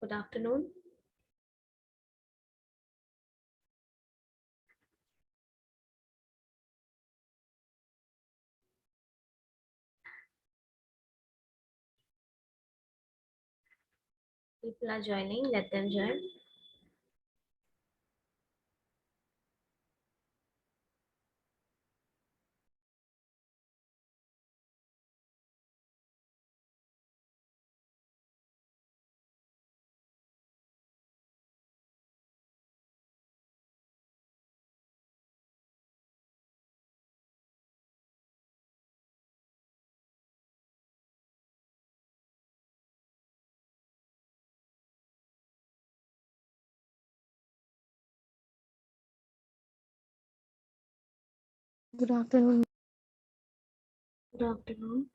Good afternoon. People are joining, let them join. Good afternoon. Good afternoon.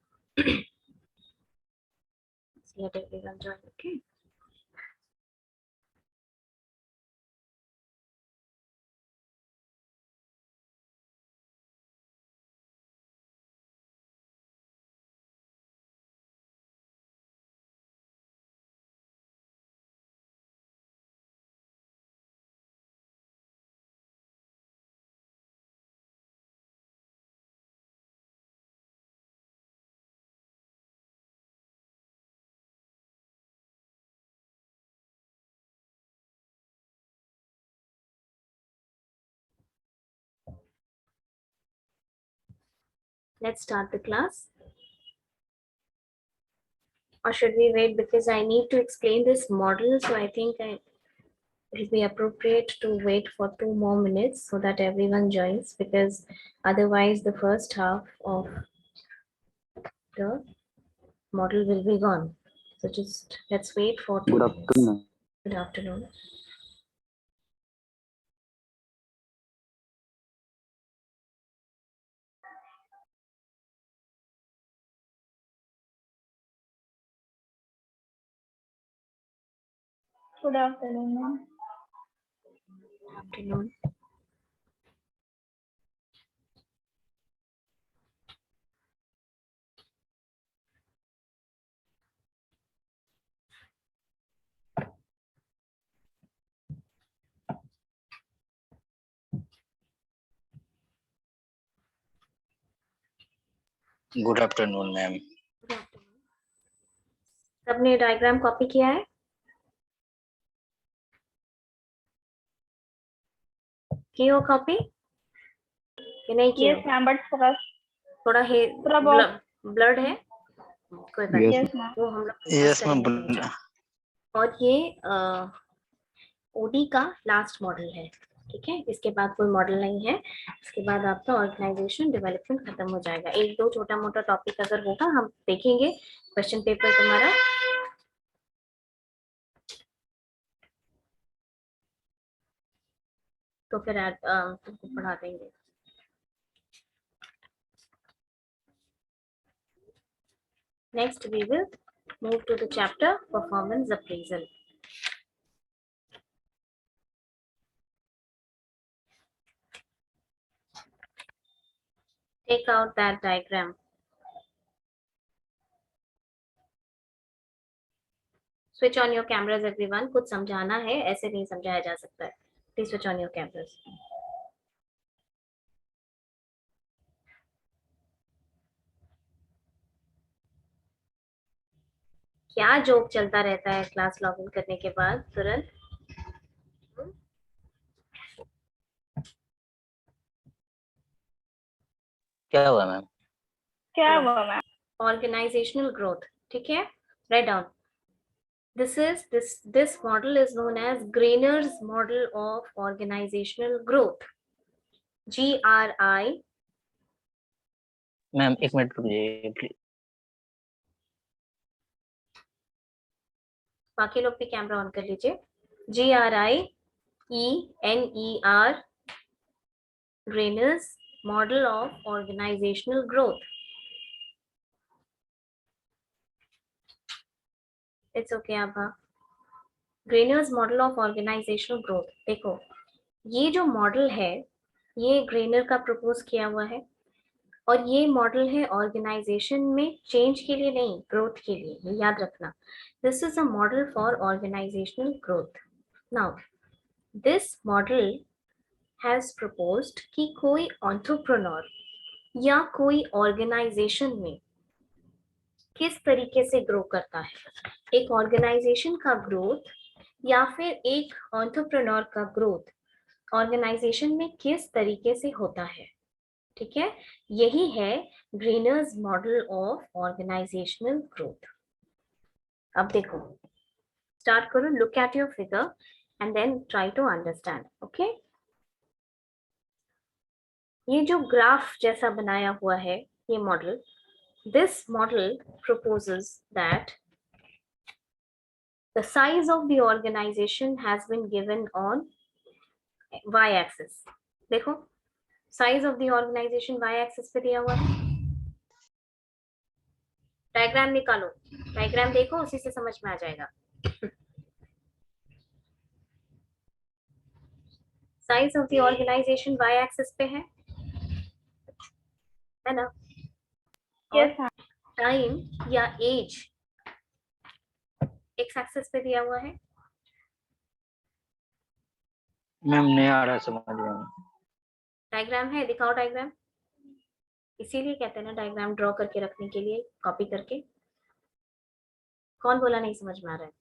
Let everyone join, okay? Let's start the class. Or should we wait, because I need to explain this model, so I think it will be appropriate to wait for 2 more minutes so that everyone joins, because otherwise the first half of the model will be gone. So just let's wait for 2 minutes. afternoon. Good afternoon. Good afternoon, ma'am. Good afternoon. Good afternoon, ma'am. Good afternoon. सबने diagram copy किया है? की हो copy कि नहीं की? Yes, ma'am, but थोड़ा है, थोड़ा बहुत ब्लड है, कोई बात Yes, नहीं, yes, ma'am. वो हम लोग yes, करेंगे ma'am. नहीं। और ये ओडी का लास्ट मॉडल है, ठीक है? इसके बाद कोई मॉडल नहीं है, इसके बाद आपका ऑर्गेनाइजेशन डेवलपमेंट खत्म हो जाएगा। एक दो छोटा मोटा टॉपिक अगर होगा हम देखेंगे, क्वेश्चन पेपर तुम्हारा तो फिर तुमको पढ़ा देंगे। Next we will move to the chapter performance appraisal. Take out that diagram. Switch on your cameras everyone. कुछ समझाना है, ऐसे नहीं समझाया जा सकता है। Please switch on your cameras. क्या जोक चलता रहता है क्लास लॉगिन करने के बाद तुरंत? क्या हुआ मैम? क्या हुआ मैम? Organizational growth, ठीक है? Write down. This model is known as Grainer's model of organizational growth. GRI. Ma'am 1 minute रुकिए प्लीज। बाकी लोग भी कैमरा ऑन कर लीजिए। GRIENER, Grainer's model of organizational growth. It's okay Abha. Greiner's model of organisational growth. देखो, ये जो model है ये ग्रेनर का प्रपोज किया हुआ है, और ये मॉडल है ऑर्गेनाइजेशन में चेंज के लिए नहीं, ग्रोथ के लिए, ये याद रखना। This is a model for organisational growth. Now this model has proposed कि कोई एंटरप्रेन्योर या कोई ऑर्गेनाइजेशन में किस तरीके से ग्रो करता है, एक ऑर्गेनाइजेशन का ग्रोथ या फिर एक एंटरप्रेन्योर का ग्रोथ ऑर्गेनाइजेशन में किस तरीके से होता है। ठीक है, यही है Greiner's model of organisational growth. अब देखो, स्टार्ट करो, look at your figure and then try to understand. Okay, ये जो ग्राफ जैसा बनाया हुआ है ये model, this model proposes that the size of the organization has been given on y axis। देखो, size of the organisation y axis पे दिया हुआ है। डायग्राम निकालो, डायग्राम देखो, उसी से समझ में आ जाएगा। Size of the organisation y axis पे है ना, और Yes, ma'am. टाइम या एज x एक्सिस पे दिया हुआ है। मैम नहीं आ रहा समझ में। डायग्राम है, दिखाओ डायग्राम। इसीलिए कहते हैं ना डायग्राम ड्रॉ करके रखने के लिए, कॉपी करके। कौन बोला नहीं समझ में आ रहा है?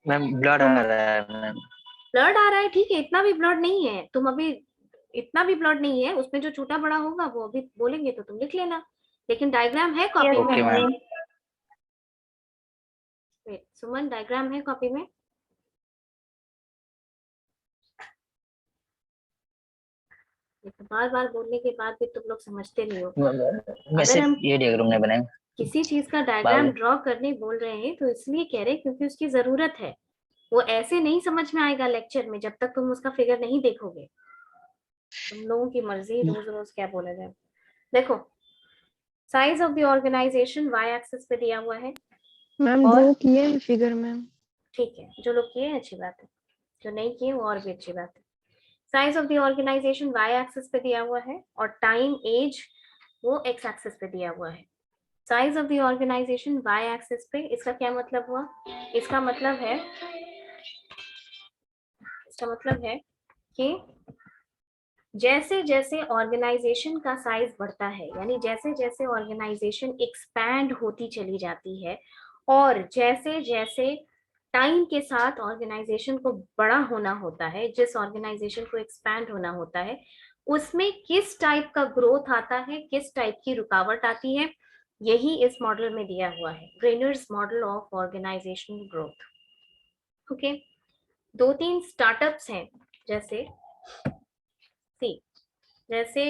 मैम ब्लड आ रहा है मैम। ब्लड आ रहा है, ठीक है, इतना भी ब्लड नहीं है, तुम अभी इतना भी ब्लड नहीं है, उसमें जो छोटा बड़ा होगा वो अभी बोलेंगे तो तुम लिख लेना, लेकिन डायग्राम है कॉपी Yes, में। Okay ma'am. सुमन, डायग्राम है कॉपी में? बार बार बोलने के बाद भी तुम लोग समझते नहीं हो। मैं अगर सिर्फ हम ये डायग्राम नहीं बनाए। किसी चीज का डायग्राम बाबू ड्रॉ करने बोल रहे हैं तो इसलिए कह रहे हैं क्योंकि उसकी जरूरत है। वो ऐसे नहीं समझ में आएगा लेक्चर में जब तक तुम उसका फिगर नहीं देखोगे। तुम लोगों की मर्जी, रोज रोज क्या बोला जाए। देखो, size of the organisation y axis पे दिया हुआ है। मैम और ड्रॉ किए हैं फिगर में। ठीक है, जो लोग किए अच्छी बात है, जो नहीं किए वो और भी अच्छी बात है। Size of the organisation y axis पे दिया हुआ है और टाइम एज वो x एक्सिस पे दिया हुआ है। Size of the organisation y axis पे, इसका क्या मतलब हुआ? इसका मतलब है, इसका मतलब है कि जैसे जैसे ऑर्गेनाइजेशन का साइज बढ़ता है, यानी जैसे जैसे ऑर्गेनाइजेशन एक्सपैंड होती चली जाती है और जैसे जैसे टाइम के साथ ऑर्गेनाइजेशन को बड़ा होना होता है, जिस ऑर्गेनाइजेशन को एक्सपैंड होना होता है उसमें किस टाइप का ग्रोथ आता है, किस टाइप की रुकावट आती है, यही इस मॉडल में दिया हुआ है, Greiner's model of organisational growth. Okay, दो तीन स्टार्टअप्स हैं, जैसे सी, जैसे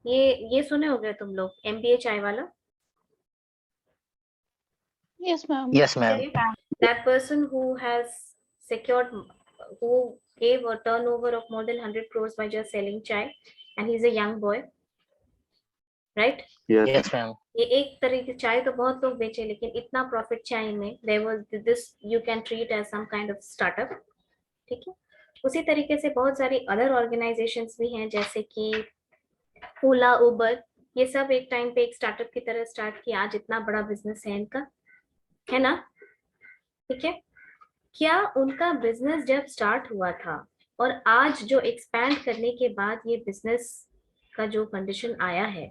ये सुने होंगे तुम लोग, MBA चाय वाला। Yes, ma'am. Yes ma'am. That person who has secured, who gave a turnover of more than 100 crores by just selling chai, and he's a young boy, right? Yes ma'am. ये एक तरीके चाय तो बहुत लोग बेचे, लेकिन इतना प्रॉफिट चाय में, there was this, you can treat as some kind of startup। ठीक है, उसी तरीके से बहुत सारी अदर ऑर्गेनाइजेशंस भी हैं, जैसे कि ओला, उबर, ये सब एक टाइम पे एक स्टार्टअप की तरह स्टार्ट किया, आज इतना बड़ा बिजनेस है इनका, है ना? ठीक है, क्या उनका बिजनेस जब स्टार्ट हुआ था और आज जो एक्सपैंड करने के बाद ये बिजनेस का जो कंडीशन आया है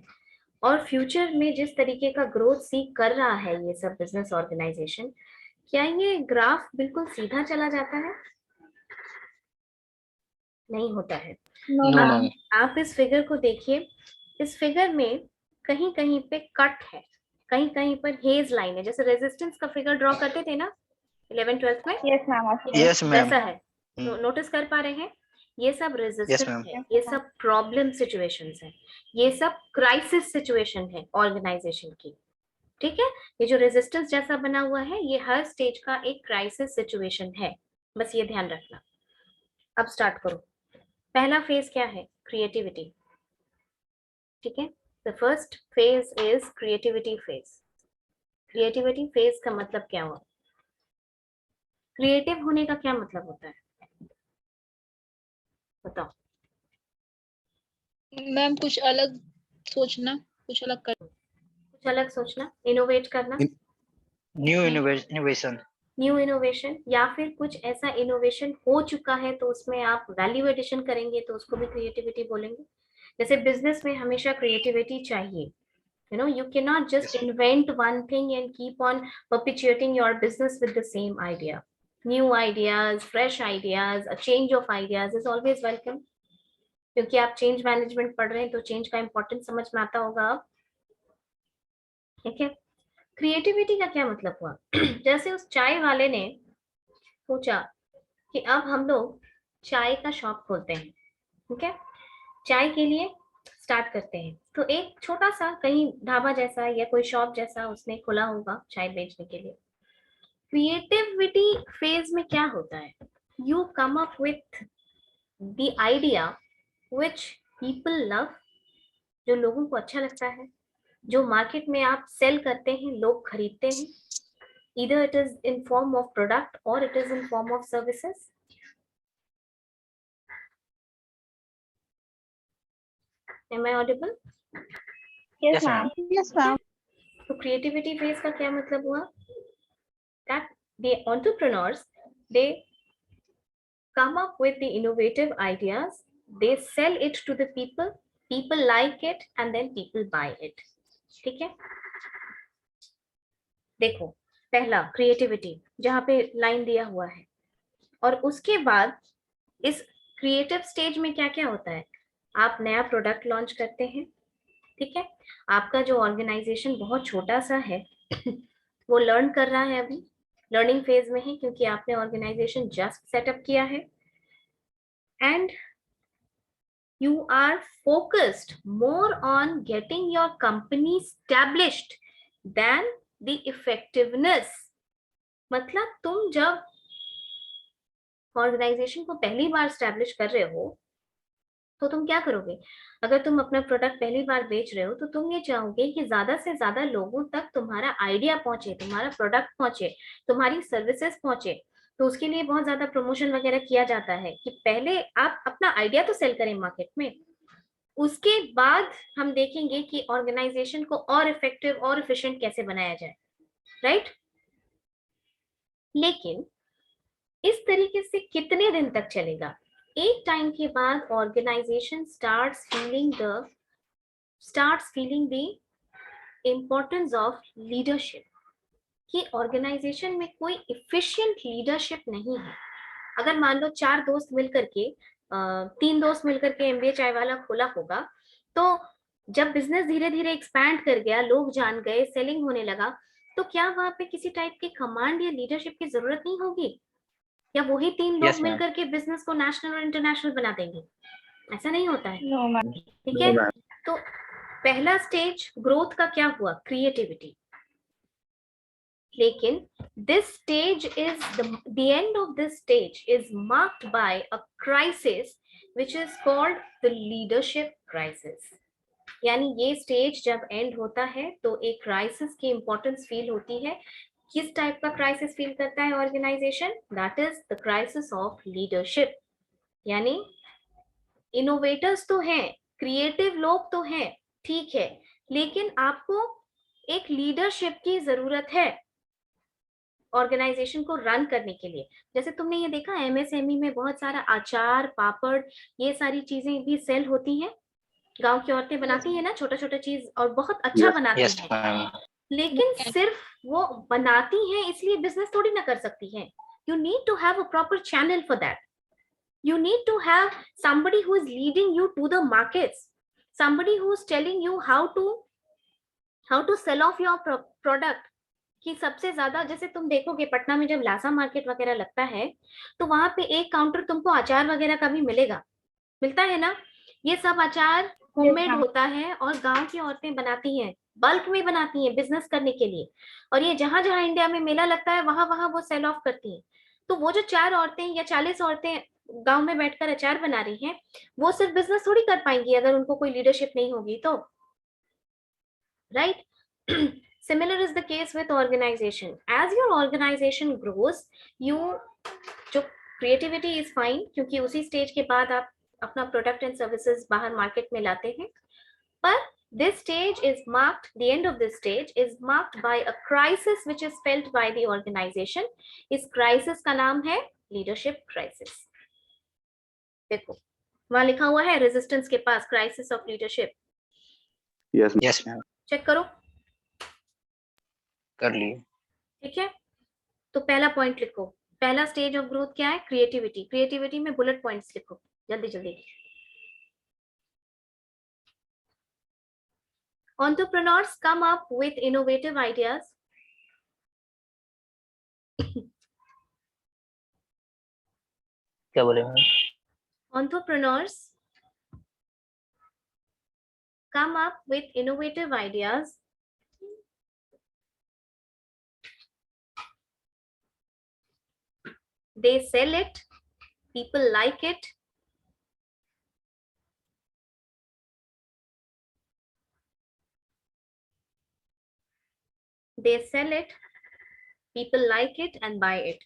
और फ्यूचर में जिस तरीके का ग्रोथ सीख कर रहा है ये सब बिजनेस ऑर्गेनाइजेशन, क्या ये ग्राफ बिल्कुल सीधा चला जाता है? नहीं होता है। No, no ma'am. मैम। आप इस फिगर को देखिए, इस फिगर में कहीं कहीं पे कट है, कहीं कहीं पर हेज लाइन है, जैसे रेजिस्टेंस का फिगर ड्रॉ करते थे ना 11th-12th में, Yes, ma'am. of course. Yes ma'am. वैसा है। नोटिस कर पा रहे हैं? ये सब यस रेजिस्टेंस मैम। है, ये सब प्रॉब्लम सिचुएशंस है, ये सब क्राइसिस सिचुएशन है ऑर्गेनाइजेशन की। ठीक है, ये जो रेजिस्टेंस जैसा बना हुआ है ये हर स्टेज का एक क्राइसिस सिचुएशन है, बस ये ध्यान रखना। अब स्टार्ट करो। पहला फेज क्या है? क्रिएटिविटी। ठीक है, the first phase is creativity phase. Creativity phase का मतलब क्या हुआ? क्रिएटिव होने का क्या मतलब होता है, बताओ? मैम कुछ अलग सोचना, कुछ अलग कर, कुछ अलग सोचना, इनोवेट करना, न्यू इनोवेशन। न्यू इनोवेशन, या फिर कुछ ऐसा इनोवेशन हो चुका है तो उसमें आप वैल्यू एडिशन करेंगे तो उसको भी क्रिएटिविटी बोलेंगे। जैसे बिजनेस में हमेशा क्रिएटिविटी चाहिए, you know, you cannot just Yes. invent one thing and keep on perpetuating your business with the same idea. New ideas, fresh ideas, a change of ideas is always welcome, क्योंकि आप change management पढ़ रहे हैं तो change का importance समझ में आता होगा अब। ठीक है, क्रिएटिविटी का क्या मतलब हुआ? जैसे उस चाय वाले ने सोचा कि अब हम लोग चाय का शॉप खोलते हैं, ठीक है, चाय के लिए स्टार्ट करते हैं। तो एक छोटा सा कहीं ढाबा जैसा या कोई शॉप जैसा उसने खोला होगा चाय बेचने के लिए। क्रिएटिविटी फेज में क्या होता है? You come up with the idea which people love, जो लोगों को अच्छा लगता है, जो मार्केट में आप सेल करते हैं, लोग खरीदते हैं। either it is in form of product or it is in form of services. Am I audible? Yes, ma'am. Yes ma'am. तो क्रिएटिविटी फेज का क्या मतलब हुआ? That the entrepreneurs, they come up with the innovative ideas, they sell it to the people, people like it and then people buy it. ठीक है, देखो पहला creativity जहां पे लाइन दिया हुआ है, और उसके बाद इस क्रिएटिव स्टेज में क्या क्या होता है? आप नया प्रोडक्ट लॉन्च करते हैं, ठीक है, आपका जो ऑर्गेनाइजेशन बहुत छोटा सा है वो लर्न कर रहा है, अभी लर्निंग फेज में है क्योंकि आपने ऑर्गेनाइजेशन जस्ट सेटअप किया है, and you are focused more on getting your company established than the effectiveness. मतलब तुम जब ऑर्गेनाइजेशन को पहली बार स्टैब्लिश कर रहे हो तो तुम क्या करोगे? अगर तुम अपना प्रोडक्ट पहली बार बेच रहे हो तो तुम ये चाहोगे कि ज्यादा से ज्यादा लोगों तक तुम्हारा आइडिया पहुंचे, तुम्हारा प्रोडक्ट पहुंचे, तुम्हारी सर्विसेज पहुंचे। तो उसके लिए बहुत ज्यादा प्रमोशन वगैरह किया जाता है कि पहले आप अपना आइडिया तो सेल करें मार्केट में, उसके बाद हम देखेंगे कि ऑर्गेनाइजेशन को और इफेक्टिव और एफिशिएंट कैसे बनाया जाए, राइट? लेकिन इस तरीके से कितने दिन तक चलेगा? एक टाइम के बाद organisation starts feeling the importance of leadership, कि ऑर्गेनाइजेशन में कोई इफिशिएंट लीडरशिप नहीं है। अगर मान लो 4 दोस्त मिलकर के 3 दोस्त मिलकर के एमबीए चाय वाला खोला होगा, तो जब बिजनेस धीरे धीरे एक्सपैंड कर गया, लोग जान गए, सेलिंग होने लगा, तो क्या वहां पे किसी टाइप की कमांड या लीडरशिप की जरूरत नहीं होगी? या वही 3 लोग Yes, ma'am. मिलकर के बिजनेस को नेशनल और इंटरनेशनल बना देंगे? ऐसा नहीं होता है, नो मैम। ठीक है। तो पहला स्टेज ग्रोथ का क्या हुआ? क्रिएटिविटी। लेकिन this stage is the end of this stage is marked by a crisis which is called the leadership crisis. यानी ये स्टेज जब एंड होता है तो एक क्राइसिस की इंपॉर्टेंस फील होती है। किस टाइप का क्राइसिस फील करता है organisation? That is the crisis of leadership. यानी इनोवेटर्स तो हैं, क्रिएटिव लोग तो हैं, ठीक है, लेकिन आपको एक लीडरशिप की जरूरत है ऑर्गेनाइजेशन को रन करने के लिए। जैसे तुमने ये देखा एमएसएमई में बहुत सारा अचार, पापड़, ये सारी चीजें भी सेल होती हैं, गांव की औरतें बनाती है ना छोटा छोटा चीज, और बहुत अच्छा बनाती Yes, हैं। ma'am. लेकिन सिर्फ वो बनाती हैं इसलिए बिजनेस थोड़ी ना कर सकती हैं। You need to have a proper channel for that. You need to have somebody who is leading you to the markets, somebody who is telling you how to sell off your product। कि सबसे ज्यादा जैसे तुम देखोगे पटना में जब Lasa market वगैरह लगता है तो वहां पे एक काउंटर तुमको अचार वगैरह का भी मिलता है ना। ये सब अचार होममेड होता है और गांव की औरतें बनाती हैं, बल्क में बनाती हैं बिजनेस करने के लिए, और ये जहां जहां इंडिया में मेला लगता है वहां वहां वो सेल ऑफ करती हैं। तो वो जो 4 औरतें या 40 औरतें गांव में बैठकर अचार बना रही हैं, वो सिर्फ बिजनेस थोड़ी कर पाएंगी अगर उनको कोई लीडरशिप नहीं होगी तो, right? Similar is the case with organization. As your organization grows, जो creativity is fine क्योंकि उसी स्टेज के बाद आप अपना प्रोडक्ट एंड सर्विसेज बाहर मार्केट में लाते हैं, पर this stage is marked, the end of this stage is marked by a crisis which is felt by the organization. इस crisis का नाम है leadership crisis. देखो वहां लिखा हुआ है रेजिस्टेंस के पास crisis of leadership. Yes, ma'am. Check करो, कर लिए. ठीक है. तो पहला पॉइंट लिखो, पहला स्टेज ऑफ ग्रोथ क्या है? क्रिएटिविटी. क्रिएटिविटी में बुलेट पॉइंट्स लिखो जल्दी जल्दी. Entrepreneurs come up with innovative ideas. क्या बोले ma'am? Entrepreneurs come up with innovative ideas they sell it, people like it, they sell it, people like it and buy it.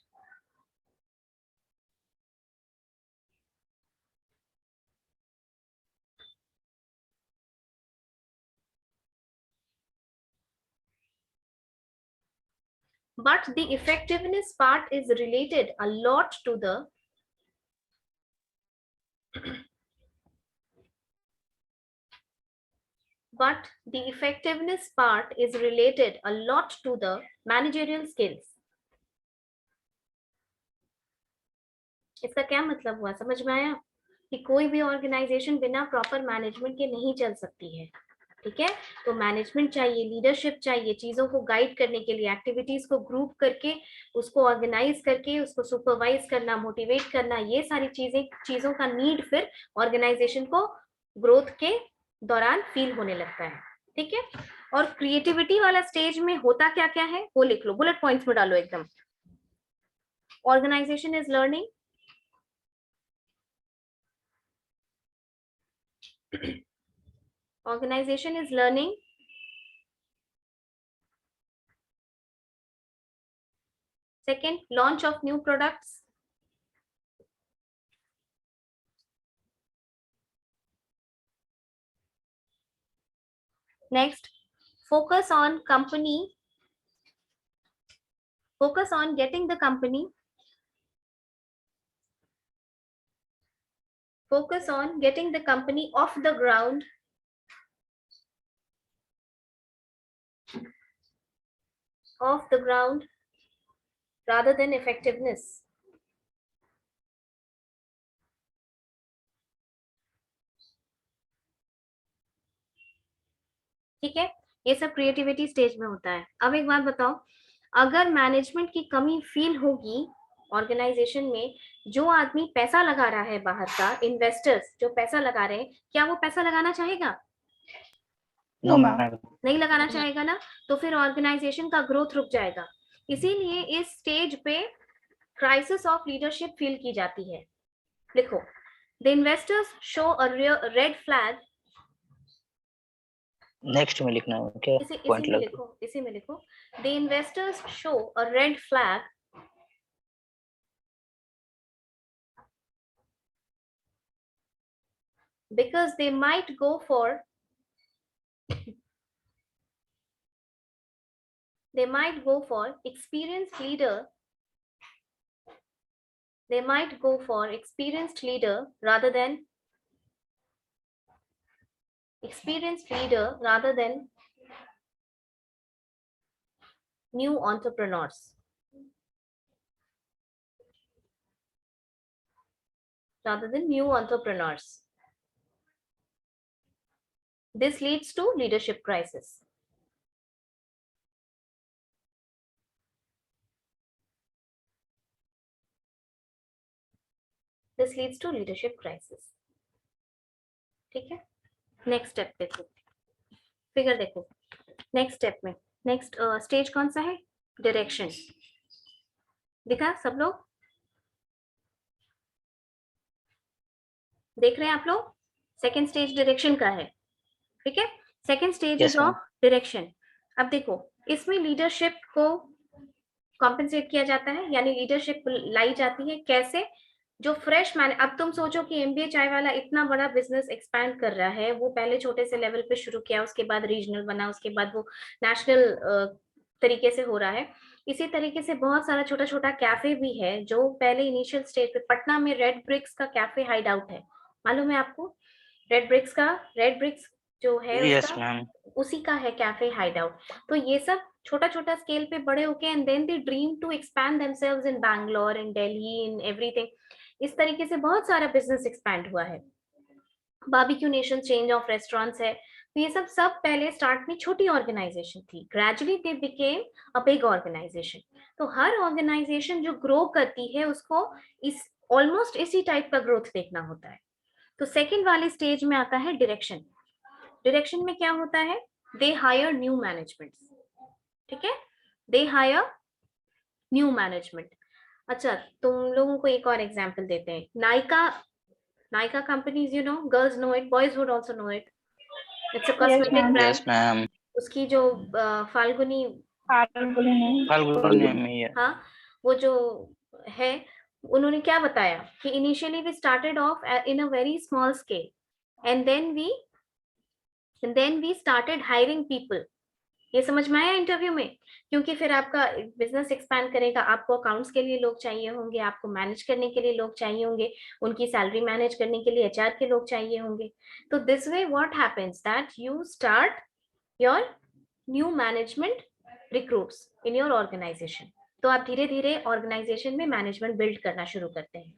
But the effectiveness part is related a lot to the but the effectiveness part is related a lot to the managerial skills. इसका क्या मतलब हुआ, समझ में आया? कि कोई भी ऑर्गेनाइजेशन बिना प्रॉपर मैनेजमेंट के नहीं चल सकती है, ठीक है. तो मैनेजमेंट चाहिए, लीडरशिप चाहिए, चीजों को गाइड करने के लिए, एक्टिविटीज को ग्रुप करके उसको ऑर्गेनाइज करके उसको सुपरवाइज करना, मोटिवेट करना, ये सारी चीजों का नीड फिर ऑर्गेनाइजेशन को ग्रोथ के दौरान फील होने लगता है, ठीक है. और क्रिएटिविटी वाला स्टेज में होता क्या क्या है वो लिख लो, बुलेट पॉइंट्स में डालो एकदम. Organisation is learning, organization is learning, second, launch of new products, next, focus on getting the company, focus on getting the company off the ground, rather than effectiveness. ठीक है, ये सब क्रिएटिविटी स्टेज में होता है. अब एक बात बताओ, अगर मैनेजमेंट की कमी फील होगी ऑर्गेनाइजेशन में, जो आदमी पैसा लगा रहा है बाहर का, इन्वेस्टर्स जो पैसा लगा रहे हैं, क्या वो पैसा लगाना चाहेगा? No, ma'am. नहीं लगाना चाहेगा ना, तो फिर ऑर्गेनाइजेशन का ग्रोथ रुक जाएगा. इसीलिए इस स्टेज पे क्राइसिस ऑफ लीडरशिप फील की जाती है. लिखो, the investors show a red flag. Next में लिखना है क्या? पॉइंट लग. इसी में लिखो, the investors show a red flag because they might go for experienced leader. They might go for experienced leader rather than new entrepreneurs. This leads to leadership crisis. ठीक है. नेक्स्ट स्टेप देखो, figure देखो. Next step में next stage कौन सा है? Direction. दिखा सब लोग? देख रहे हैं आप लोग? सेकेंड स्टेज डायरेक्शन का है, ठीक है. Second stage is of direction. अब देखो, इसमें लीडरशिप को कॉम्पेंसेट किया जाता है, यानी लीडरशिप लाई जाती है. कैसे? जो फ्रेश मैन, अब तुम सोचो कि एमबीए चाय वाला इतना बड़ा बिजनेस एक्सपैंड कर रहा है, वो पहले छोटे से लेवल पे शुरू किया, उसके बाद रीजनल बना, उसके बाद वो नेशनल तरीके से हो रहा है। इसी तरीके से बहुत सारा छोटा छोटा कैफे भी है जो पहले इनिशियल स्टेज पे, पटना में रेड ब्रिक्स का कैफे हाइड आउट है, मालूम है आपको? रेड ब्रिक्स जो है यस उसका, मैम। उसी का है कैफे हाइड आउट। तो ये सब छोटा छोटा स्केल पे बड़े होके and then they dream to expand themselves in Bangalore, in Delhi, in everything. इस तरीके से बहुत सारा बिजनेस एक्सपैंड हुआ है। Barbeque Nation chain of restaurants है। तो ये सब पहले स्टार्ट में छोटी ऑर्गेनाइजेशन थी, gradually they became a big organisation. तो हर ऑर्गेनाइजेशन जो ग्रो करती है उसको इस ऑलमोस्ट इसी टाइप का ग्रोथ देखना होता है। तो सेकंड वाले स्टेज में आता है डायरेक्शन। डायरेक्शन में क्या होता है? दे हायर न्यू मैनेजमेंट, ठीक है, दे हायर न्यू मैनेजमेंट। अच्छा, तुम लोगों को एक और एग्जांपल देते हैं। Nykaa companies, you know, girls know it, boys would also know it. It's a cosmetic ma'am. Brand. Yes ma'am. उसकी जो फाल्गुनी, फाल्गुनी में ये हाँ, वो जो है, उन्होंने क्या बताया कि initially we started off in a very small scale and then we started hiring people. ये समझ में आया इंटरव्यू में? क्योंकि फिर आपका बिजनेस एक्सपैंड करेगा, आपको अकाउंट्स के लिए लोग चाहिए होंगे, आपको मैनेज करने के लिए लोग चाहिए होंगे, उनकी सैलरी मैनेज करने के लिए एचआर के लोग चाहिए होंगे। तो this way what happens that you start your new management recruits in your organisation. तो आप धीरे धीरे ऑर्गेनाइजेशन में मैनेजमेंट बिल्ड करना शुरू करते हैं।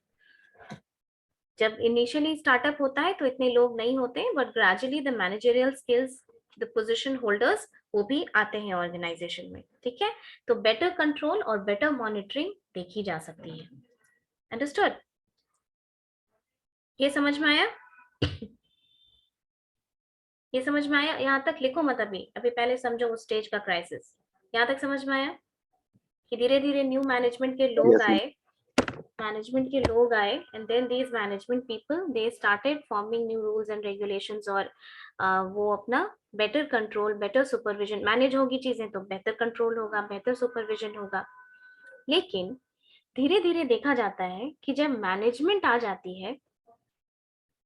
जब इनिशियली स्टार्टअप होता है तो इतने लोग नहीं होते हैं, but gradually the managerial skills, the position holders, वो भी आते हैं ऑर्गेनाइजेशन में, ठीक है। तो बेटर कंट्रोल और बेटर मॉनिटरिंग देखी जा सकती है। अंडरस्टूड? ये समझ में आया? ये समझ में आया? यहाँ तक लिखो मत, अभी अभी पहले समझो उस स्टेज का क्राइसिस। यहाँ तक समझ में आया कि धीरे धीरे न्यू मैनेजमेंट के लोग आए, and then these management people they started forming new rules and regulations, और वो अपना better control, better supervision, manage होगी चीजें तो better control होगा, better supervision होगा। लेकिन धीरे धीरे देखा जाता है कि जब मैनेजमेंट आ जाती है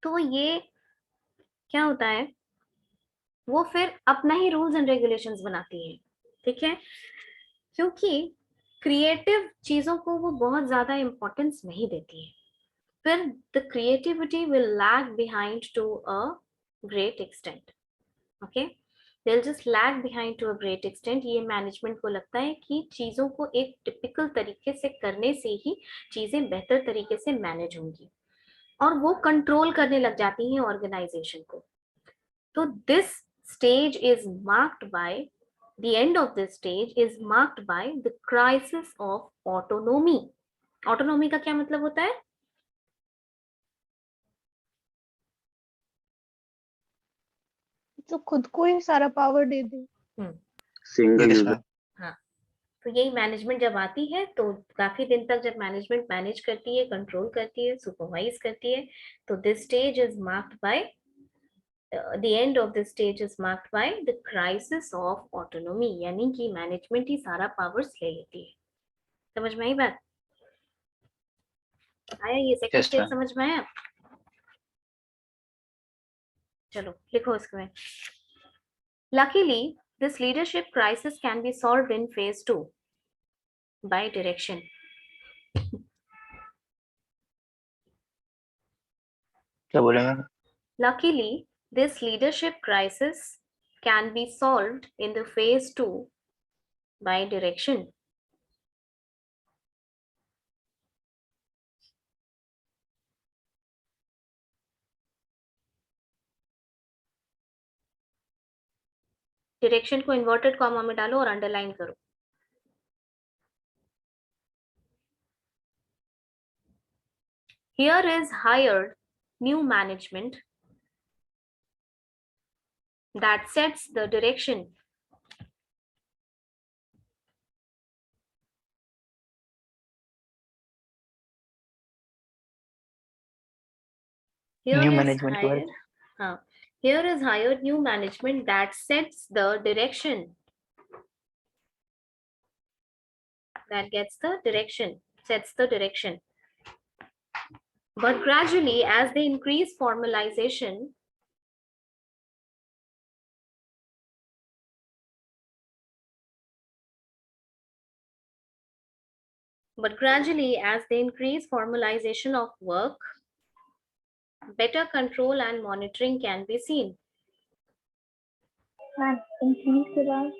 तो ये क्या होता है, वो फिर अपना ही रूल्स एंड रेगुलेशंस बनाती है, ठीक है, क्योंकि क्रिएटिव चीजों को वो बहुत ज्यादा इंपॉर्टेंस नहीं देती है। फिर the creativity will lag behind to a great extent. Okay, they'll just lag behind to a great extent. ये मैनेजमेंट को लगता है कि चीजों को एक टिपिकल तरीके से करने से ही चीजें बेहतर तरीके से मैनेज होंगी, और वो कंट्रोल करने लग जाती हैं ऑर्गेनाइजेशन को। तो this stage is marked by, the end of this stage is marked by the crisis of autonomy. autonomy का क्या मतलब होता है? तो खुद को ही सारा पावर दे दे। Single Yes, user. ma'am. हाँ, तो यही मैनेजमेंट जब आती है तो काफी दिन तक जब मैनेजमेंट मैनेज करती है, कंट्रोल करती है, सुपरवाइज करती है, तो this stage is marked by, the end of this stage is marked by the crisis of autonomy, यानी कि मैनेजमेंट ही सारा पावर्स ले लेती है। समझ में आई बात? आया ये सेकंड Yes, स्टेज ma'am. समझ में आया? चलो लिखो इसमें। Luckily, this leadership crisis can be solved in phase 2 by direction. क्या बोले ma'am? Luckily, this leadership crisis can be solved in the phase 2 by direction. Direction को इन्वर्टेड कॉमा में डालो और अंडरलाइन करो। Here is hired new management that sets the direction. Here New is management के hired, बाद here is hired new management that sets the direction. That gets the direction, sets the direction. but gradually as they increase formalization, of work, better control and monitoring can be seen. Ma'am increase के बाद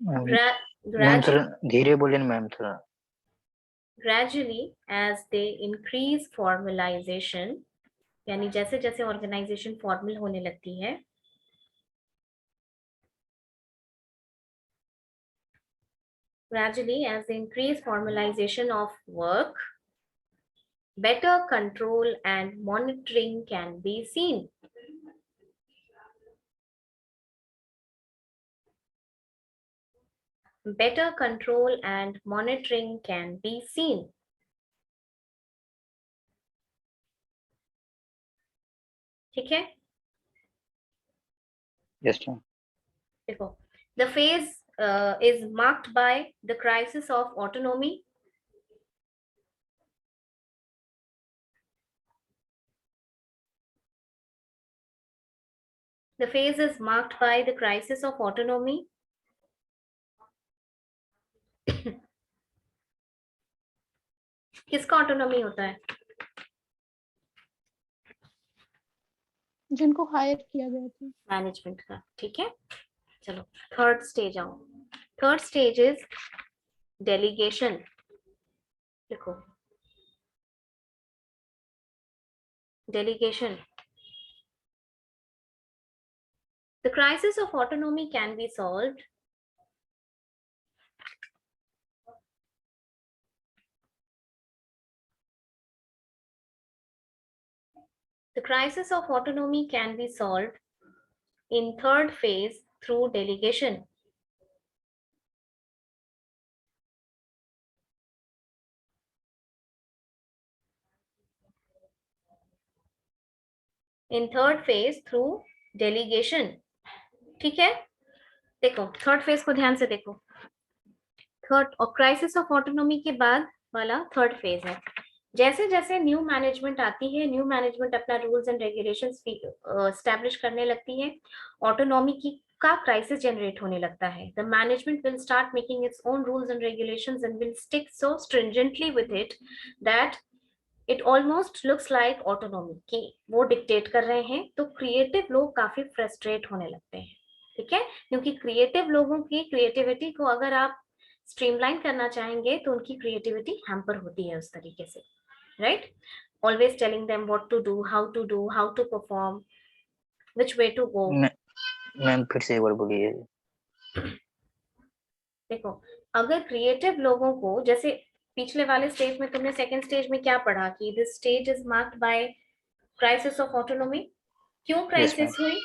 ma'am थोड़ा धीरे बोले ना ma'am थोड़ा। Gradually as they increase formalization, यानी जैसे जैसे ऑर्गेनाइजेशन फॉर्मल होने लगती है, gradually as they increase formalization of work, better control and monitoring can be seen. Better control and monitoring can be seen. ठीक है? Yes ma'am. देखो, the phase is marked by the crisis of autonomy. The phase is marked by the crisis of autonomy. किसका autonomy होता है? जिनको higher किया गया था मैनेजमेंट का। ठीक है, चलो थर्ड स्टेज आओ। Third stage is delegation. देखो, delegation. The crisis of autonomy can be solved in third phase through delegation. In third phase through delegation. ठीक है, देखो थर्ड फेज को ध्यान से देखो। थर्ड और क्राइसिस ऑफ ऑटोनॉमी के बाद वाला थर्ड फेज है। जैसे जैसे न्यू मैनेजमेंट आती है, न्यू मैनेजमेंट अपना रूल्स एंड रेगुलेशंस एस्टैब्लिश करने लगती है, ऑटोनॉमी की का क्राइसिस जनरेट होने लगता है। The management will start making its own rules and regulations and will stick so stringently with it that it almost looks like autonomy कि वो डिक्टेट कर रहे हैं। तो क्रिएटिव लोग काफी फ्रस्ट्रेट होने लगते हैं। ठीक है, क्योंकि क्रिएटिव लोगों की क्रिएटिविटी को अगर आप स्ट्रीमलाइन करना चाहेंगे तो उनकी क्रिएटिविटी हैम्पर होती है उस तरीके से, right? Always telling them what to do, how to perform, which way to go. Ma'am फिर से एक बार बोलिए। देखो, अगर क्रिएटिव लोगों को, जैसे पिछले वाले स्टेज में तुमने सेकंड स्टेज में क्या पढ़ा कि this stage is marked by crisis of autonomy. क्यों क्राइसिस हुई?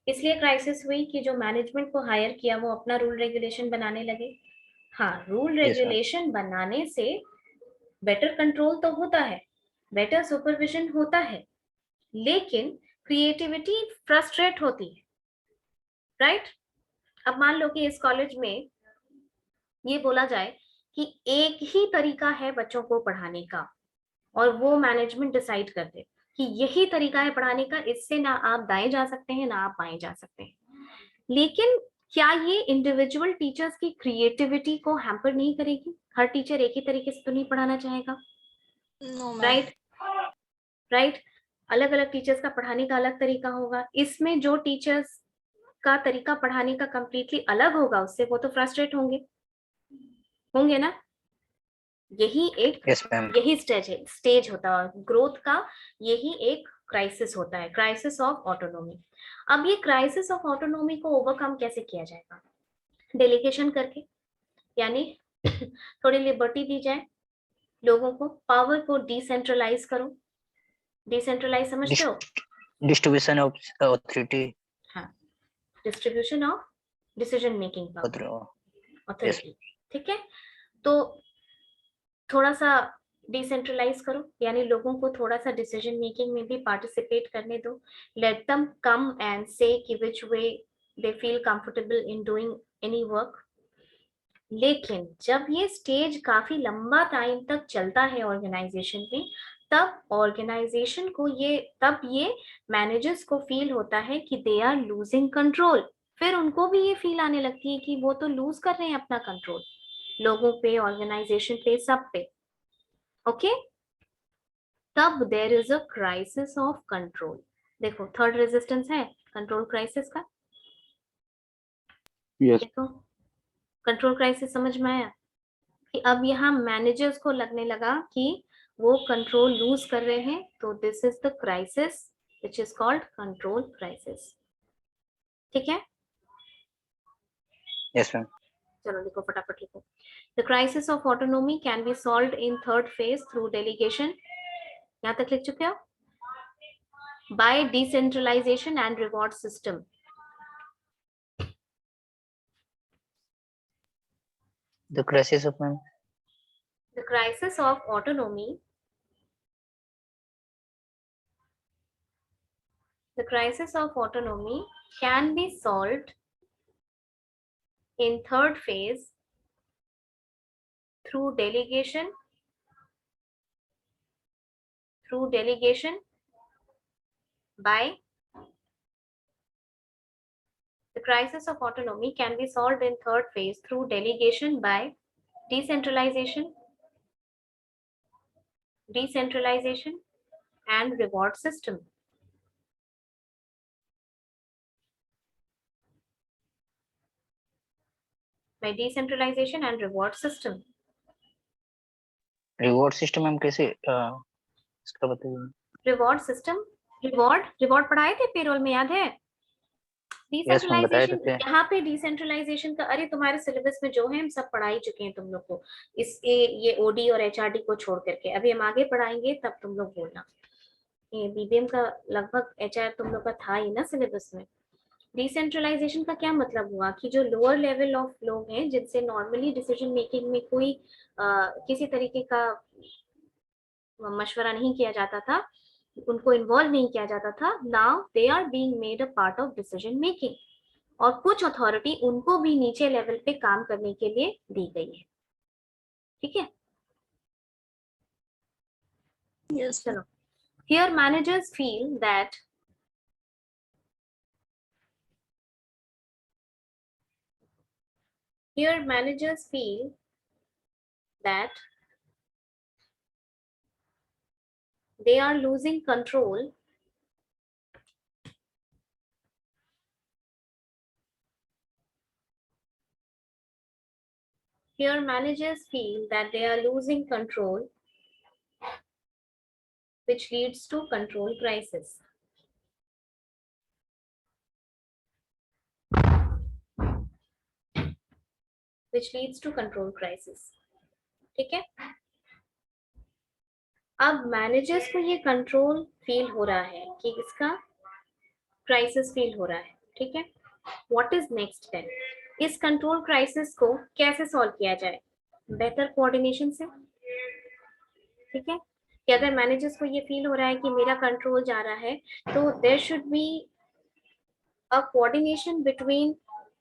इसलिए क्राइसिस हुई कि जो मैनेजमेंट को हायर किया वो अपना रूल रेगुलेशन बनाने लगे। हाँ, रूल रेगुलेशन बनाने से बेटर कंट्रोल तो होता है, बेटर सुपरविजन होता है, लेकिन क्रिएटिविटी फ्रस्ट्रेट होती है, राइट? अब मान लो कि इस कॉलेज में ये बोला जाए कि एक ही तरीका है बच्चों को पढ़ाने का और वो मैनेजमेंट डिसाइड कर दे कि यही तरीका है पढ़ाने का, इससे ना आप दाएं जा सकते हैं ना आप बाएं जा सकते हैं। लेकिन क्या ये इंडिविजुअल टीचर्स की क्रिएटिविटी को हैम्पर नहीं करेगी? हर टीचर एक ही तरीके से तो नहीं पढ़ाना चाहेगा, राइट? राइट, अलग अलग टीचर्स का पढ़ाने का अलग तरीका होगा। इसमें जो टीचर्स का तरीका पढ़ाने का कंप्लीटली अलग होगा उससे वो तो फ्रस्ट्रेट होंगे ना। यही एक यही स्टेज होता है ग्रोथ का, यही एक क्राइसिस होता है, क्राइसिस ऑफ ऑटोनॉमी। अब ये क्राइसिस ऑफ ऑटोनॉमी को ओवरकम कैसे किया जाएगा? डेलीगेशन करके, यानी थोड़ी लिबर्टी दी जाए लोगों को, पावर को डिसेंट्रलाइज करो। डिसेंट्रलाइज समझते हो? Distribution of authority. हाँ, distribution of decision making power, authority. ठीक है, तो थोड़ा सा डिसेंट्रलाइज करो, यानी लोगों को थोड़ा सा डिसीजन मेकिंग में भी पार्टिसिपेट करने दो। लेट देम कम एंड से कि which way they feel comfortable in doing any work. लेकिन जब ये स्टेज काफी लंबा टाइम तक चलता है ऑर्गेनाइजेशन में, तब ऑर्गेनाइजेशन को ये मैनेजर्स को फील होता है कि दे आर लूजिंग कंट्रोल। फिर उनको भी ये फील आने लगती है कि वो तो लूज कर रहे हैं अपना कंट्रोल, लोगों पे, ऑर्गेनाइजेशन पे, सब पे। ओके, तब there is a crisis of control. देखो थर्ड रेजिस्टेंस है कंट्रोल क्राइसिस का। यस देखो कंट्रोल क्राइसिस समझ में आया कि अब यहाँ मैनेजर्स को लगने लगा कि वो कंट्रोल लूज कर रहे हैं, तो this is the crisis which is called control crisis. ठीक है, यस मैम। चलो लिखो फटाफट लिखो। The crisis of autonomy can be solved in third phase through delegation, यहाँ तक लिख चुके हो, by decentralisation and reward system. The crisis of ma'am, The crisis of autonomy, the crisis of autonomy can be solved in third phase through delegation by the crisis of autonomy can be solved in third phase through delegation by decentralization and reward system. By decentralization and reward system. Reward system ma'am कैसे इसका बताइए। Reward system, reward पढ़ाए थे payroll में, याद है? Yes ma'am, बताए तो डिसेंट्रलाइजेशन, थे। यहाँ पे डिसेंट्रलाइजेशन का, अरे तुम्हारे सिलेबस में जो है हम सब पढ़ा ही चुके हैं तुम लोग को, इस ये ओडी और एचआरडी को छोड़ करके। अभी हम आगे पढ़ाएंगे तब तुम लोग बोलना। ये बीबीएम का लगभग एचआर तुम लोग का था ही ना सिलेबस में। डिसेंट्रलाइजेशन का क्या मतलब हुआ कि जो लोअर लेवल ऑफ लोग हैं जिनसे नॉर्मली डिसीजन मेकिंग में कोई किसी तरीके का मशवरा नहीं किया जाता था, उनको इन्वॉल्व नहीं किया जाता था, now they are being made a part of decision making, और कुछ अथॉरिटी उनको भी नीचे लेवल पे काम करने के लिए दी गई है। ठीक है, Yes. चलो। Here managers feel that they are losing control which leads to control crisis. ठीक है, अब मैनेजर्स को ये कंट्रोल फील हो रहा है कि इसका क्राइसिस फील हो रहा है। ठीक है, व्हाट इज नेक्स्ट देन? इस कंट्रोल क्राइसिस को कैसे सॉल्व किया जाए? बेहतर कोऑर्डिनेशन से। ठीक है, कि अगर मैनेजर्स को ये फील हो रहा है कि मेरा कंट्रोल जा रहा है, तो there should be a coordination between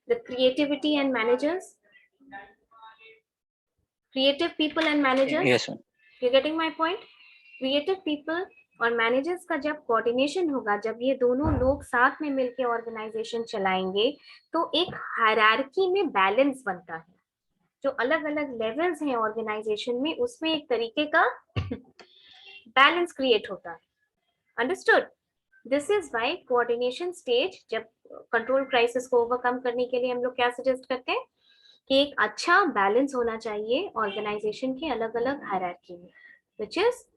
the creativity and managers, creative people and managers. Yes ma'am. You getting my point? Creative people और मैनेजर्स का जब कोऑर्डिनेशन होगा, जब ये दोनों लोग साथ में मिलकर ऑर्गेनाइजेशन चलाएंगे, तो एक हायरार्की में बैलेंस बनता है। जो अलग अलग लेवल्स हैं ऑर्गेनाइजेशन में, उसमें एक तरीके का बैलेंस क्रिएट होता है। Understood? This is why coordination stage, जब कंट्रोल क्राइसिस को ओवरकम करने के लिए हम लोग क्या सजेस्ट करते हैं कि एक अच्छा बैलेंस होना चाहिए ऑर्गेनाइजेशन के अलग अलग हायरार्की में, which is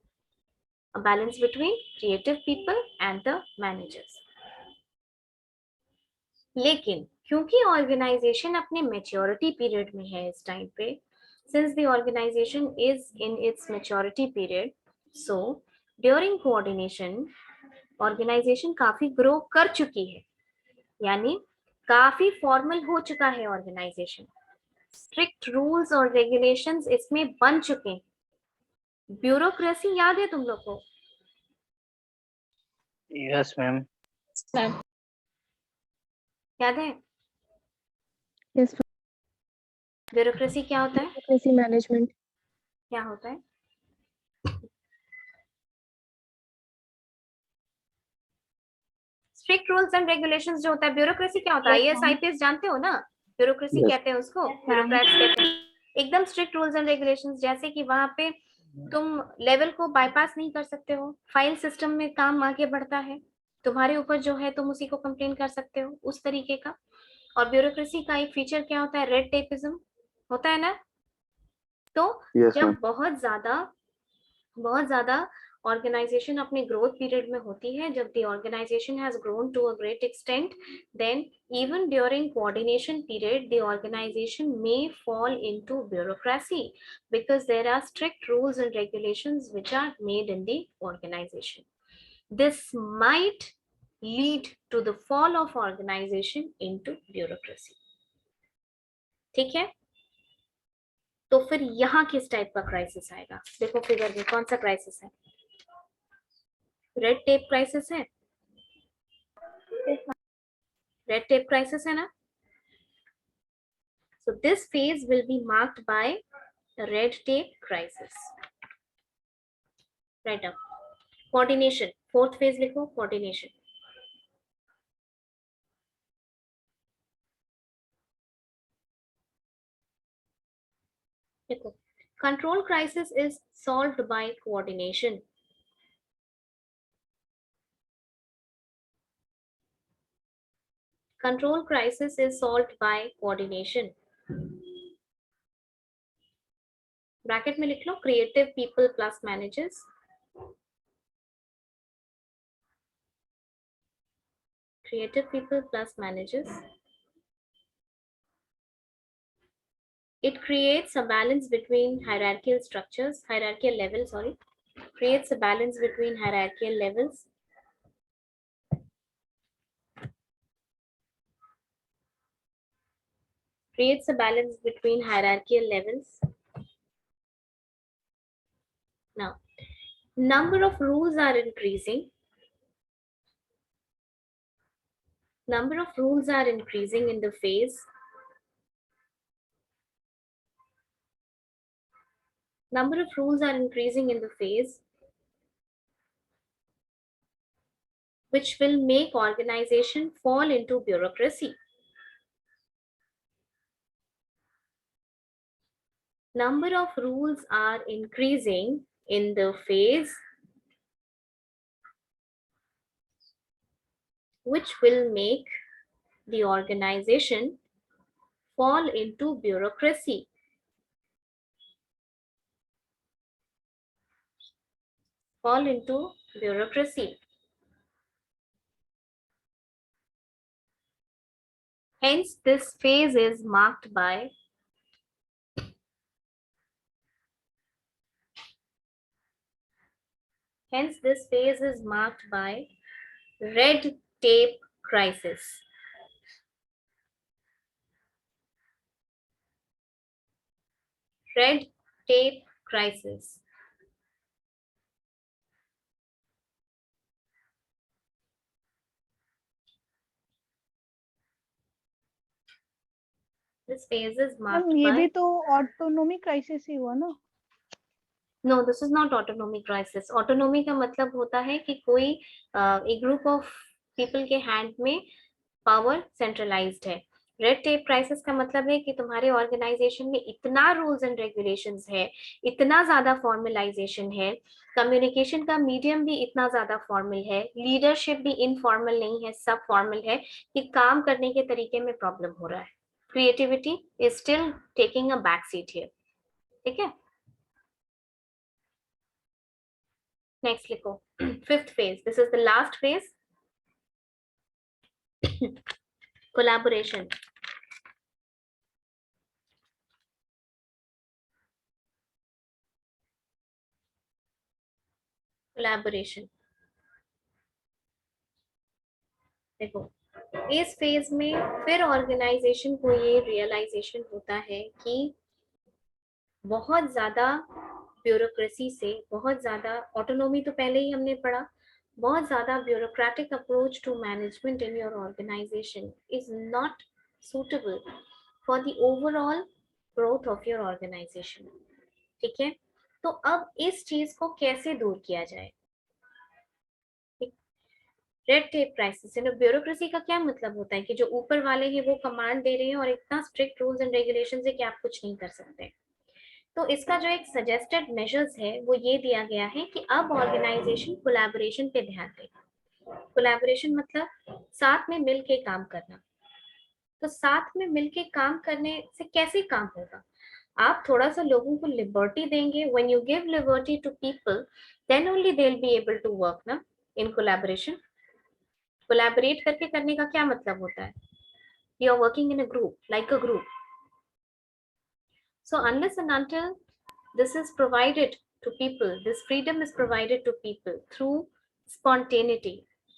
a balance between creative people and the managers. लेकिन क्योंकि ऑर्गेनाइजेशन अपने मैच्योरिटी पीरियड में है इस टाइम पे, since the organization is in its maturity period, so during coordination organization काफी ग्रो कर चुकी है, यानी काफी फॉर्मल हो चुका है ऑर्गेनाइजेशन, स्ट्रिक्ट रूल्स और रेगुलेशंस इसमें बन चुके हैं। ब्यूरोक्रेसी याद है तुम लोग को? Yes ma'am. Ma'am. याद है यस ब्यूरोक्रेसी क्या होता है? Bureaucracy management. क्या होता है? स्ट्रिक्ट रूल्स एंड रेगुलेशंस जो होता है, ब्यूरोक्रेसी क्या होता है, Yes, आईएएस ma'am. आईपीएस जानते हो ना, ब्यूरोक्रेसी Yes. कहते हैं उसको, Yes, ma'am. ब्यूरोक्रेट्स कहते हैं। एकदम स्ट्रिक्ट रूल्स एंड रेगुलेशंस, जैसे कि वहां पे तुम लेवल को बाईपास नहीं कर सकते हो, फाइल सिस्टम में काम आगे बढ़ता है, तुम्हारे ऊपर जो है तुम उसी को कंप्लेन कर सकते हो, उस तरीके का। और ब्यूरोक्रेसी का एक फीचर क्या होता है, रेड टेपिज्म होता है ना। तो Yes, जब ma'am. बहुत ज्यादा ऑर्गेनाइजेशन अपने ग्रोथ पीरियड में होती है, जब the organization has grown to a great extent, then even during coordination period the organization may fall into bureaucracy because there are strict rules and regulations which are made in the organization. This might lead to the fall of organization into bureaucracy. ठीक है, तो फिर यहाँ किस type का crisis आएगा, देखो figure में कौन सा क्राइसिस है, रेड टेप क्राइसिस है, रेड टेप क्राइसिस है ना। So this phase will be marked by the red tape crisis. Right up. Coordination. Fourth phase लिखो, coordination. देखो, control crisis is solved by coordination. Control crisis is solved by coordination. Bracket में लिख लो, creative people plus managers. Creative people plus managers. It creates a balance between hierarchical structures, hierarchical levels, sorry. Creates a balance between hierarchical levels. Creates a balance between hierarchical levels. Now, number of rules are increasing. Number of rules are increasing in the phase. Number of rules are increasing in the phase, which will make organization fall into bureaucracy. Number of rules are increasing in the phase, which will make the organization fall into bureaucracy. Fall into bureaucracy. Hence, this phase is marked by red tape crisis. Red tape crisis. This phase is marked ma'am ये by भी तो autonomy crisis ही हुआ ना। No, this is not autonomy crisis. Autonomy का मतलब होता है कि कोई एक ग्रुप ऑफ पीपल के हैंड में पावर सेंट्रलाइज्ड है। रेड टेप क्राइसिस का मतलब है कि तुम्हारे ऑर्गेनाइजेशन में इतना रूल्स एंड रेगुलेशंस है, इतना ज्यादा फॉर्मलाइजेशन है, कम्युनिकेशन का मीडियम भी इतना ज्यादा फॉर्मल है, लीडरशिप भी इनफॉर्मल नहीं है, सब फॉर्मल है, कि काम करने के तरीके में प्रॉब्लम हो रहा है। Creativity is still taking a back seat here. ठीक है, नेक्स्ट लिखो, fifth phase, this is the last phase, collaboration. Collaboration देखो, इस फेज में फिर ऑर्गेनाइजेशन को ये रियलाइजेशन होता है कि बहुत ज्यादा ब्यूरोक्रेसी से, बहुत ज्यादा ऑटोनॉमी तो पहले ही हमने पढ़ा, बहुत ज्यादा bureaucratic approach to management in your organization is not suitable for the overall growth of your organization. ठीक है, तो अब इस चीज को कैसे दूर किया जाए। रेड टेप क्राइसिस, ब्यूरोक्रेसी का क्या मतलब होता है कि जो ऊपर वाले हैं वो कमांड दे रहे हैं और इतना स्ट्रिक्ट रूल्स एंड रेगुलेशन है कि आप कुछ नहीं कर सकते। तो इसका जो एक सजेस्टेड मेजर्स है वो ये दिया गया है कि अब ऑर्गेनाइजेशन कोलैबोरेशन पे ध्यान दे। कोलैबोरेशन मतलब साथ में मिल के काम करना। तो साथ में मिल के काम करने से कैसे काम होगा? आप थोड़ा सा लोगों को लिबर्टी देंगे। When you give liberty to people then only they will be able to work ना इन कोलैबोरेशन। कोलैबोरेट करके करने का क्या मतलब होता है? You are working in a group, like a group. So unless and until this is provided to people, this freedom is provided to people through spontaneity,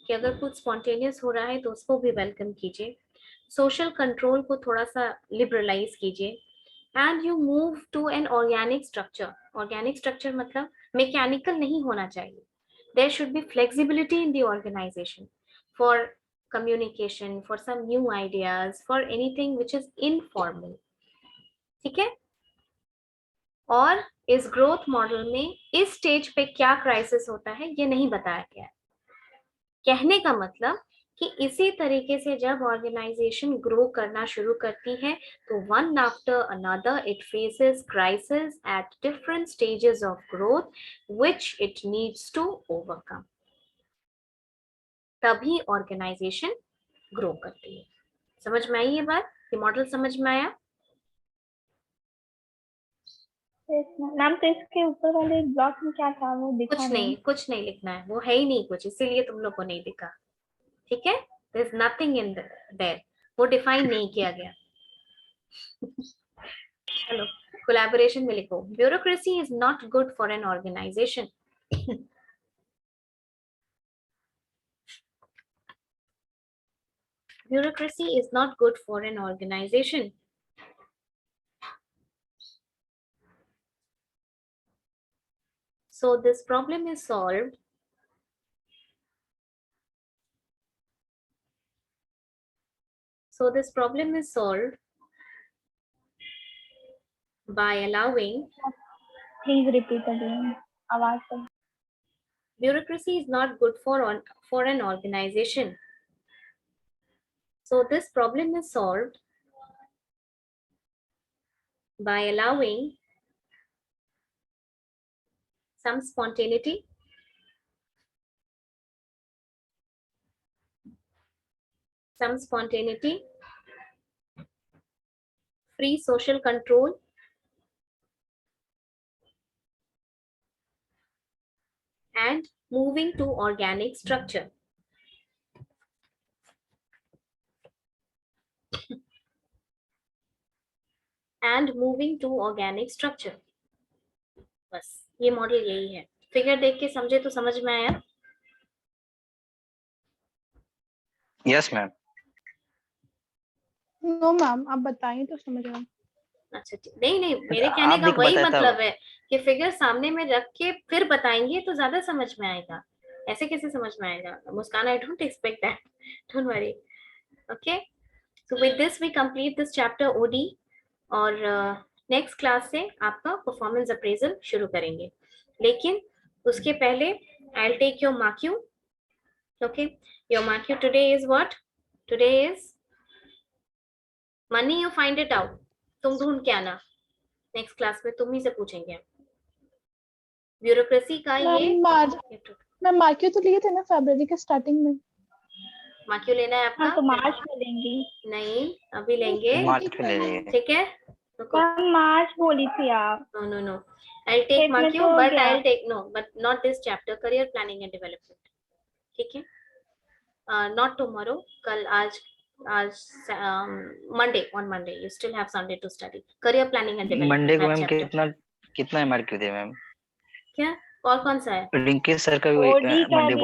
कि अगर कुछ spontaneous हो रहा है तो उसको भी वेलकम कीजिए, सोशल कंट्रोल को थोड़ा सा लिबरलाइज कीजिए, and you move to an organic structure. Organic structure मतलब मैकेनिकल नहीं होना चाहिए। There should be flexibility in the organization for communication, for some new ideas, for anything which is informal। ठीक है? और इस ग्रोथ मॉडल में इस स्टेज पे क्या क्राइसिस होता है ये नहीं बताया गया है। कहने का मतलब कि इसी तरीके से जब ऑर्गेनाइजेशन ग्रो करना शुरू करती है तो one after another it faces crisis at different stages of growth which it needs to overcome. तभी ऑर्गेनाइजेशन ग्रो करती है। समझ में आई ये बात? ये मॉडल समझ में आया? मैम तो इसके ऊपर वाले ब्लॉक में क्या था वो दिखा कुछ नहीं लिखना है, वो है ही नहीं कुछ, इसीलिए तुम लोग को नहीं दिखा। ठीक है? There is nothing in there, वो डिफाइन नहीं किया गया। चलो कोलैबोरेशन में लिखो, bureaucracy is not good for an organization. Bureaucracy is not good for an organization. So this problem is solved by allowing please repeat again, आवाज से। bureaucracy is not good for an organization. So this problem is solved by allowing some spontaneity, free social control, and moving to organic structure. बस ये model यही है। Figure देख के समझे तो समझ में आया? Yes ma'am. नो मैम, आप बताइए तो समझ रहा हूँ। अच्छा नहीं मेरे कहने का वही मतलब है कि फिगर सामने में रख के फिर बताएंगे तो ज्यादा समझ में आएगा। ऐसे कैसे समझ में आएगा? Muskan, I don't expect that, don't worry. Okay, so with this we complete this chapter OD, और नेक्स्ट क्लास से आपका परफॉर्मेंस अप्रेजल शुरू करेंगे। लेकिन उसके पहले I will take your marquee. Okay, your marquee today is what? Today is money, you find it out, तुम ढूंढ के आना। नेक्स्ट क्लास में तुम ही से पूछेंगे। ब्यूरोक्रेसी का ये मैं मार्क्यू तो लिए थे ना फरवरी के स्टार्टिंग में। मार्क्यू लेना है आपका? हाँ, तो मार्च में लेंगे। नहीं, अभी लेंगे, मार्च में ले लेंगे। ठीक है? मार्च बोली थी आप। No. I'll take Markyu, but I'll take but not this chapter, career planning and development. ठीक है? Not tomorrow. कल आज Monday, on Monday. You still have Sunday to study. Career planning and development. Monday को ma'am कितना mark दे ma'am? क्या? और कौन सा है? लिंकेश सर का भी मंडे